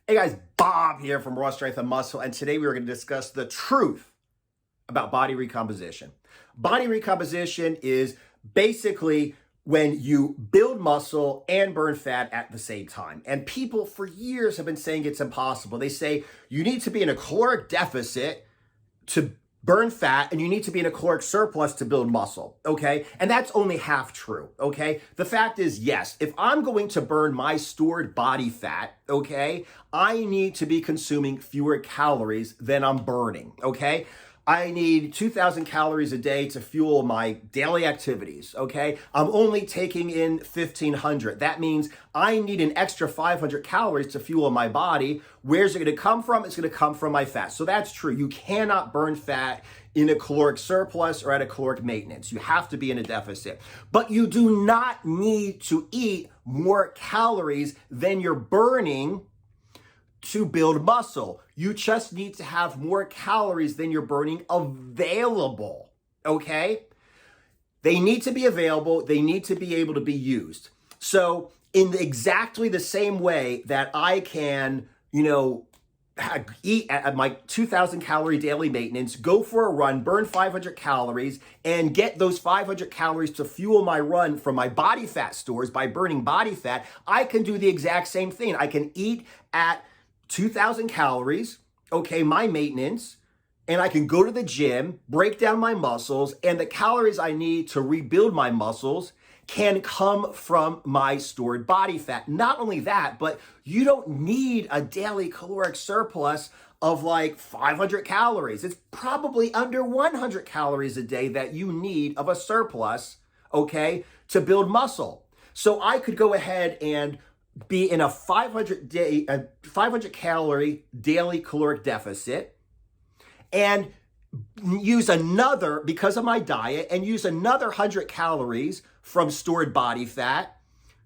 Hey guys, Bob here from Raw Strength and Muscle, and today we are going to discuss the truth about body recomposition. Body recomposition is basically when you build muscle and burn fat at the same time. And people for years have been saying it's impossible. They say you need to be in a caloric deficit to burn fat, and you need to be in a caloric surplus to build muscle, okay? And that's only half true, okay? The fact is, yes, if I'm going to burn my stored body fat, okay, I need to be consuming fewer calories than I'm burning, okay? I need 2,000 calories a day to fuel my daily activities, okay? I'm only taking in 1,500. That means I need an extra 500 calories to fuel my body. Where's it gonna come from? It's gonna come from my fat. So that's true. You cannot burn fat in a caloric surplus or at a caloric maintenance. You have to be in a deficit. But you do not need to eat more calories than you're burning to build muscle. You just need to have more calories than you're burning available, okay? They need to be available. They need to be able to be used. So in exactly the same way that I can, eat at my 2,000 calorie daily maintenance, go for a run, burn 500 calories, and get those 500 calories to fuel my run from my body fat stores by burning body fat, I can do the exact same thing. I can eat at 2,000 calories, okay, my maintenance, and I can go to the gym, break down my muscles, and the calories I need to rebuild my muscles can come from my stored body fat. Not only that, but you don't need a daily caloric surplus of like 500 calories. It's probably under 100 calories a day that you need of a surplus, okay, to build muscle. So I could go ahead and be in a 500 calorie daily caloric deficit and use another, because of my diet, and use another 100 calories from stored body fat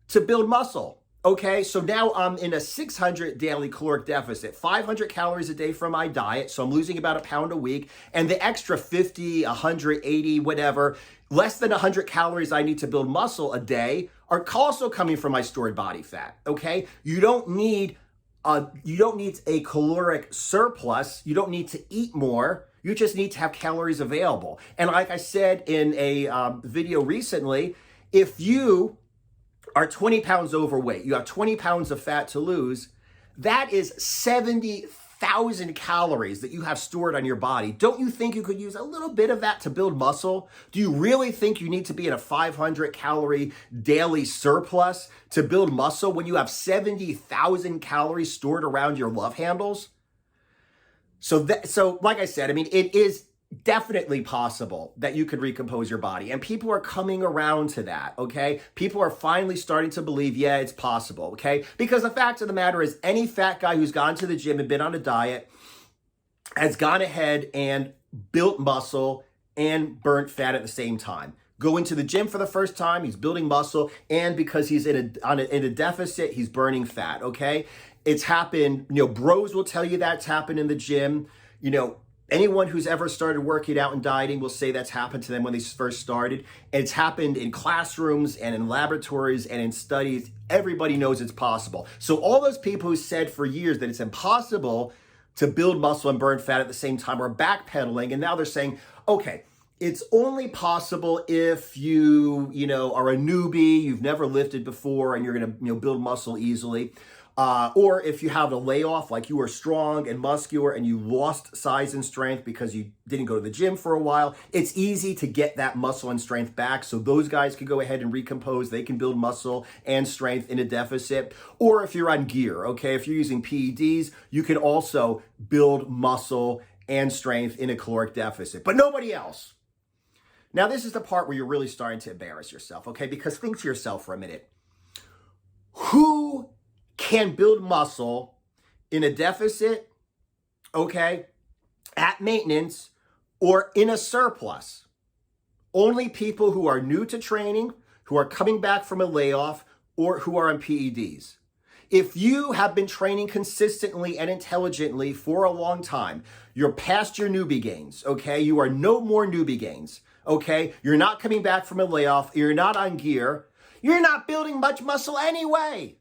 to build muscle. Okay, so now I'm in a 600 daily caloric deficit, 500 calories a day from my diet, so I'm losing about a pound a week, and the extra 50, 180, whatever, less than 100 calories I need to build muscle a day are also coming from my stored body fat, okay? You don't need a caloric surplus. You don't need to eat more. You just need to have calories available. And like I said in a video recently, if you are 20 pounds overweight, you have 20 pounds of fat to lose, that is 70,000 calories that you have stored on your body. Don't you think you could use a little bit of that to build muscle? Do you really think you need to be in a 500 calorie daily surplus to build muscle when you have 70,000 calories stored around your love handles? So like I said, I mean, it is definitely possible that you could recompose your body. And people are coming around to that, okay? People are finally starting to believe, yeah, it's possible, okay? Because the fact of the matter is, any fat guy who's gone to the gym and been on a diet has gone ahead and built muscle and burnt fat at the same time. Going to the gym for the first time, he's building muscle, and because he's in a deficit, he's burning fat, okay? It's happened, bros will tell you that's happened in the gym. Anyone who's ever started working out and dieting will say that's happened to them when they first started. And it's happened in classrooms and in laboratories and in studies. Everybody knows it's possible. So all those people who said for years that it's impossible to build muscle and burn fat at the same time are backpedaling. And now they're saying, okay, it's only possible if you, are a newbie, you've never lifted before, and you're going to, build muscle easily. Or if you have a layoff, like you were strong and muscular and you lost size and strength because you didn't go to the gym for a while, it's easy to get that muscle and strength back. So those guys can go ahead and recompose. They can build muscle and strength in a deficit. Or if you're on gear, okay, if you're using PEDs, you can also build muscle and strength in a caloric deficit, but nobody else. Now, this is the part where you're really starting to embarrass yourself, okay? Because think to yourself for a minute. Who can build muscle in a deficit, okay, at maintenance, or in a surplus? Only people who are new to training, who are coming back from a layoff, or who are on PEDs. If you have been training consistently and intelligently for a long time, you're past your newbie gains, okay? You are no more newbie gains, okay? You're not coming back from a layoff. You're not on gear. You're not building much muscle anyway.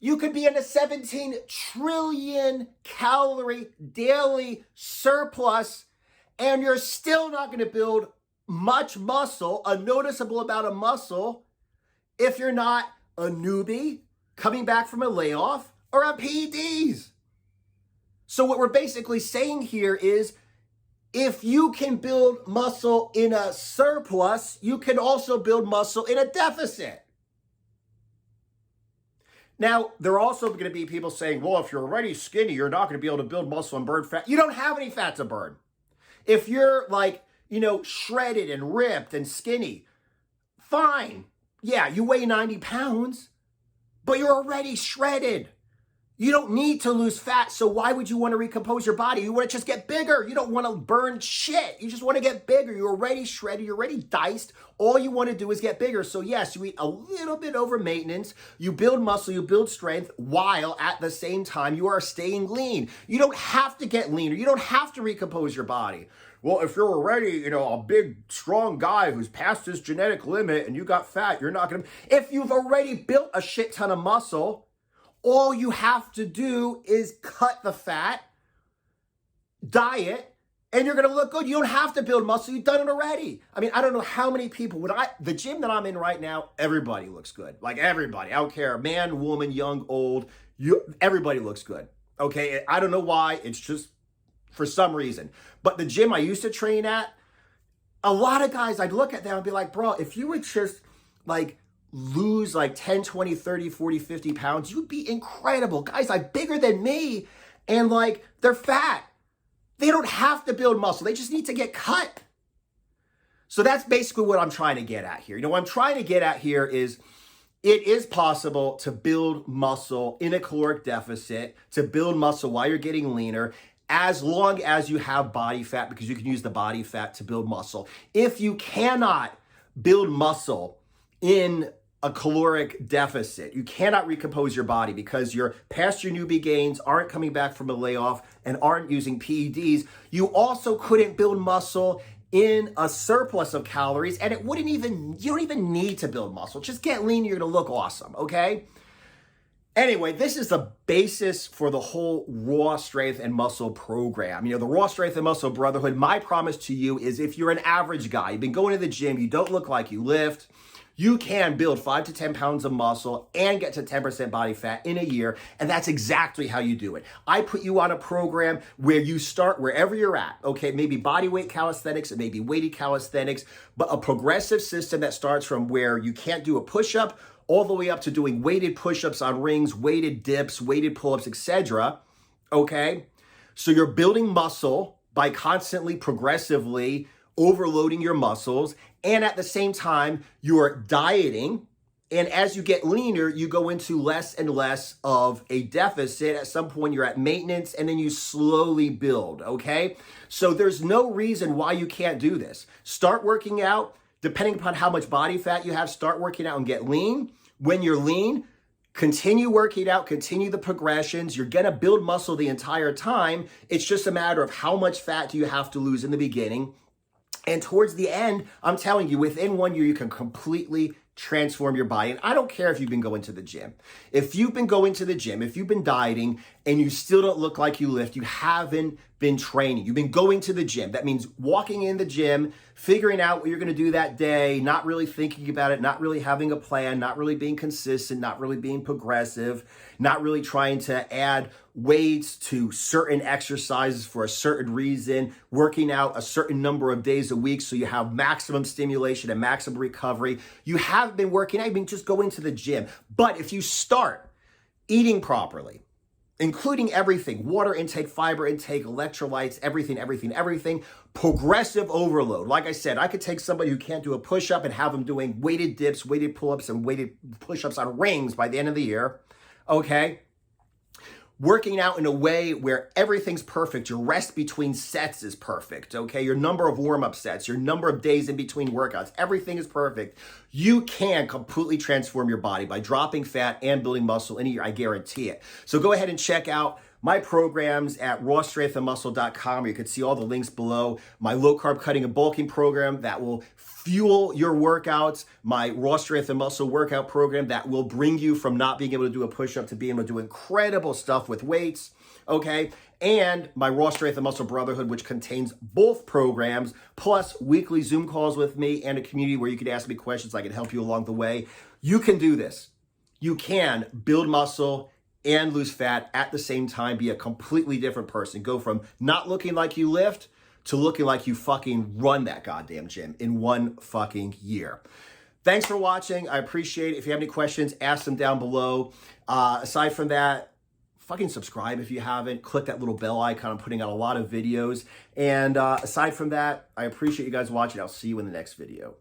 You could be in a 17 trillion calorie daily surplus, and you're still not going to build much muscle, a noticeable amount of muscle, if you're not a newbie coming back from a layoff or on PEDs. So what we're basically saying here is, if you can build muscle in a surplus, you can also build muscle in a deficit. Now, there are also going to be people saying, well, if you're already skinny, you're not going to be able to build muscle and burn fat. You don't have any fat to burn. If you're like, shredded and ripped and skinny, fine. Yeah, you weigh 90 pounds, but you're already shredded. You don't need to lose fat, so why would you want to recompose your body? You want to just get bigger. You don't want to burn shit. You just want to get bigger. You're already shredded. You're already diced. All you want to do is get bigger. So yes, you eat a little bit over maintenance. You build muscle. You build strength while at the same time you are staying lean. You don't have to get leaner. You don't have to recompose your body. Well, if you're already, a big, strong guy who's past his genetic limit and you got fat, you're not going to. If you've already built a shit ton of muscle, all you have to do is cut the fat, diet, and you're going to look good. You don't have to build muscle. You've done it already. I mean, I don't know how many people, the gym that I'm in right now, everybody looks good. Like everybody. I don't care. Man, woman, young, old, everybody looks good. Okay. I don't know why. It's just for some reason. But the gym I used to train at, a lot of guys, I'd look at them and be like, bro, if you would just lose 10, 20, 30, 40, 50 pounds, you'd be incredible. Guys bigger than me, and they're fat. They don't have to build muscle. They just need to get cut. So that's basically what I'm trying to get at here. What I'm trying to get at here is, it is possible to build muscle in a caloric deficit, to build muscle while you're getting leaner, as long as you have body fat, because you can use the body fat to build muscle. If you cannot build muscle in a caloric deficit, you cannot recompose your body because you're past your newbie gains, aren't coming back from a layoff, and aren't using PEDs, you also couldn't build muscle in a surplus of calories, and you don't even need to build muscle. Just get lean, you're gonna look awesome, okay? Anyway, this is the basis for the whole Raw Strength and Muscle program. The Raw Strength and Muscle Brotherhood, my promise to you is, if you're an average guy, you've been going to the gym, you don't look like you lift, you can build 5 to 10 pounds of muscle and get to 10% body fat in a year, and that's exactly how you do it. I put you on a program where you start wherever you're at, okay? Maybe body weight calisthenics, it may be weighted calisthenics, but a progressive system that starts from where you can't do a push-up all the way up to doing weighted push-ups on rings, weighted dips, weighted pull-ups, etc., okay? So you're building muscle by constantly, progressively overloading your muscles, and at the same time, you're dieting. And as you get leaner, you go into less and less of a deficit. At some point, you're at maintenance, and then you slowly build, okay? So there's no reason why you can't do this. Start working out. Depending upon how much body fat you have, start working out and get lean. When you're lean, continue working out, continue the progressions. You're going to build muscle the entire time. It's just a matter of how much fat do you have to lose in the beginning. And towards the end, I'm telling you, within 1 year, you can completely transform your body. And I don't care if you've been going to the gym. If you've been going to the gym, if you've been dieting and you still don't look like you lift, you haven't been training. You've been going to the gym. That means walking in the gym, figuring out what you're going to do that day, not really thinking about it, not really having a plan, not really being consistent, not really being progressive, not really trying to add weights to certain exercises for a certain reason, working out a certain number of days a week so you have maximum stimulation and maximum recovery. You haven't been working out, you've been just going to the gym. But if you start eating properly, including everything, water intake, fiber intake, electrolytes, everything, progressive overload. Like I said, I could take somebody who can't do a push-up and have them doing weighted dips, weighted pull-ups, and weighted push-ups on rings by the end of the year, okay? Working out in a way where everything's perfect. Your rest between sets is perfect, okay? Your number of warm-up sets, your number of days in between workouts, everything is perfect. You can completely transform your body by dropping fat and building muscle in a year, I guarantee it. So go ahead and check out my programs at rawstrengthandmuscle.com, where you can see all the links below. My low carb cutting and bulking program that will fuel your workouts, my Raw Strength and Muscle workout program that will bring you from not being able to do a push-up to being able to do incredible stuff with weights, okay? And my Raw Strength and Muscle Brotherhood, which contains both programs, plus weekly Zoom calls with me and a community where you can ask me questions. I can help you along the way. You can do this. You can build muscle and lose fat at the same time, be a completely different person. Go from not looking like you lift to looking like you fucking run that goddamn gym in 1 fucking year. Thanks for watching. I appreciate it. If you have any questions, ask them down below. Aside from that, fucking subscribe if you haven't. Click that little bell icon. I'm putting out a lot of videos. And aside from that, I appreciate you guys watching. I'll see you in the next video.